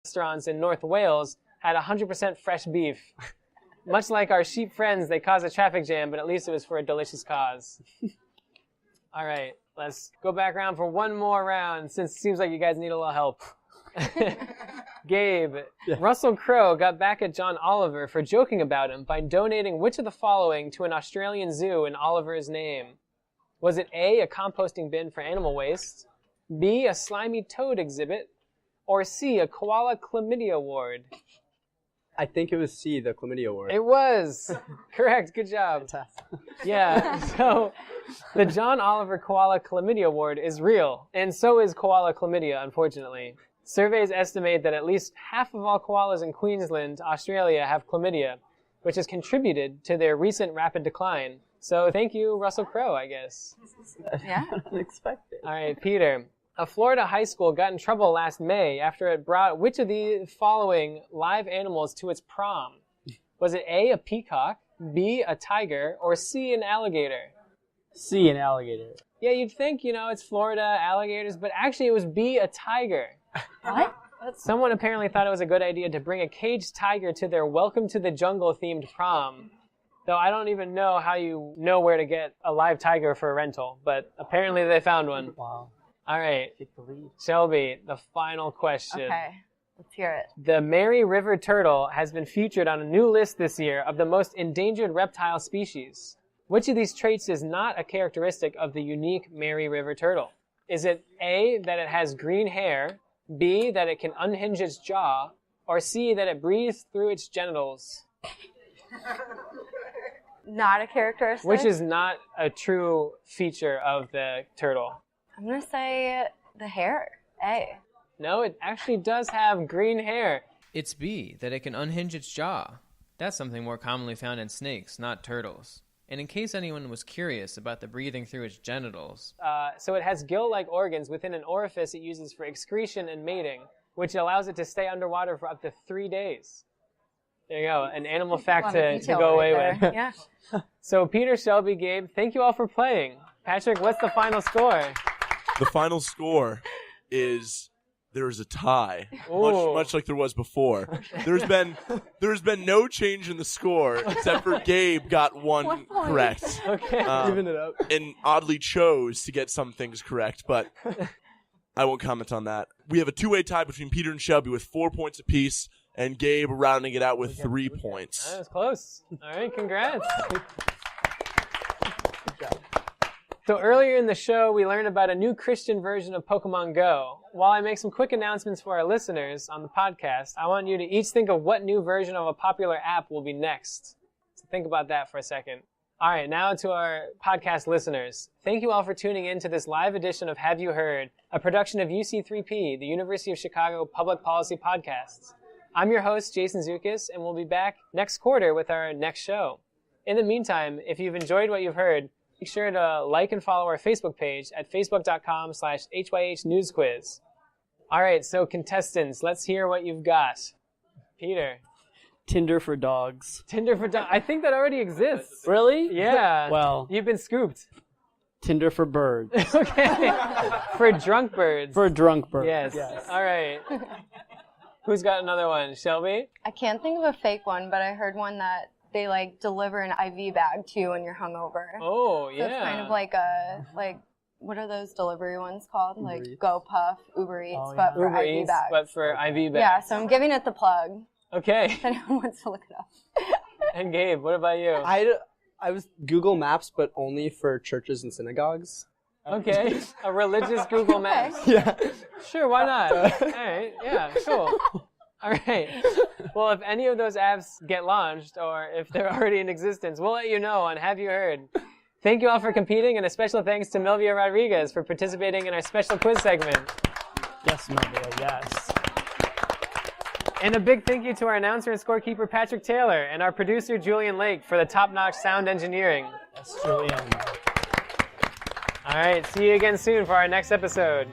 restaurants in North Wales had 100% fresh beef. Much like our sheep friends, they caused a traffic jam, but at least it was for a delicious cause. All right, let's go back around for one more round, since it seems like you guys need a little help. Gabe, yeah. Russell Crowe got back at John Oliver for joking about him by donating which of the following to an Australian zoo in Oliver's name? Was it A, a composting bin for animal waste, B, a slimy toad exhibit, or C, a koala chlamydia ward? I think it was C, the chlamydia ward. It was. Correct. Good job. Yeah. So the John Oliver koala chlamydia ward is real, and so is koala chlamydia, unfortunately. Surveys estimate that at least half of all koalas in Queensland, Australia, have chlamydia, which has contributed to their recent rapid decline. So thank you, Russell Crowe, I guess. Yeah. Unexpected. All right, Peter. A Florida high school got in trouble last May after it brought which of the following live animals to its prom? Was it A, a peacock, B, a tiger, or C, an alligator? C, an alligator. Yeah, you'd think, it's Florida, alligators, but actually it was B, a tiger. What? Someone apparently thought it was a good idea to bring a caged tiger to their Welcome to the Jungle-themed prom. Though I don't even know how you know where to get a live tiger for a rental, but apparently they found one. Wow. All right, Shelby, the final question. Okay, let's hear it. The Mary River turtle has been featured on a new list this year of the most endangered reptile species. Which of these traits is not a characteristic of the unique Mary River turtle? Is it A, that it has green hair, B, that it can unhinge its jaw, or C, that it breathes through its genitals? Not a characteristic? Which is not a true feature of the turtle. I'm going to say the hair, A. No, it actually does have green hair. It's B, that it can unhinge its jaw. That's something more commonly found in snakes, not turtles. And in case anyone was curious about the breathing through its genitals. So it has gill-like organs within an orifice it uses for excretion and mating, which allows it to stay underwater for up to 3 days. There you go, an animal fact to go away with. Yeah. So Peter, Shelby, Gabe, thank you all for playing. Patrick, what's the final score? The final score is there is a tie, much like there was before. There's been no change in the score except for Gabe got one correct. Okay, giving it up, and oddly chose to get some things correct, but I won't comment on that. We have a two-way tie between Peter and Shelby with 4 points apiece, and Gabe rounding it out with 3 points. That was close. All right, congrats. So earlier in the show, we learned about a new Christian version of Pokemon Go. While I make some quick announcements for our listeners on the podcast, I want you to each think of what new version of a popular app will be next. So think about that for a second. All right, now to our podcast listeners. Thank you all for tuning in to this live edition of Have You Heard, a production of UC3P, the University of Chicago Public Policy Podcasts. I'm your host, Jason Zukus, and we'll be back next quarter with our next show. In the meantime, if you've enjoyed what you've heard, be sure to like and follow our Facebook page at facebook.com/HYHNewsQuiz. All right, so contestants, let's hear what you've got. Peter. Tinder for dogs. Tinder for dogs. I think that already exists. Really? Yeah. Well. You've been scooped. Tinder for birds. Okay. For drunk birds. For drunk birds. Yes. All right. Who's got another one? Shelby? I can't think of a fake one, but I heard one that they deliver an IV bag to you when you're hungover. Oh, yeah. So it's kind of like what are those delivery ones called? Like GoPuff, Uber Eats, but for Uber IV Eats, bags. but for IV bags. Yeah, so I'm giving it the plug. Okay. If anyone wants to look it up. And Gabe, what about you? I was Google Maps, but only for churches and synagogues. Okay. A religious Google Maps. Yeah. Sure, why not? All right. Yeah, cool. All right. Well, if any of those apps get launched or if they're already in existence, we'll let you know on Have You Heard. Thank you all for competing, and a special thanks to Milvia Rodriguez for participating in our special quiz segment. Yes, Milvia, yes. And a big thank you to our announcer and scorekeeper, Patrick Taylor, and our producer, Julian Licht, for the top-notch sound engineering. Yes, Julian. All right, see you again soon for our next episode.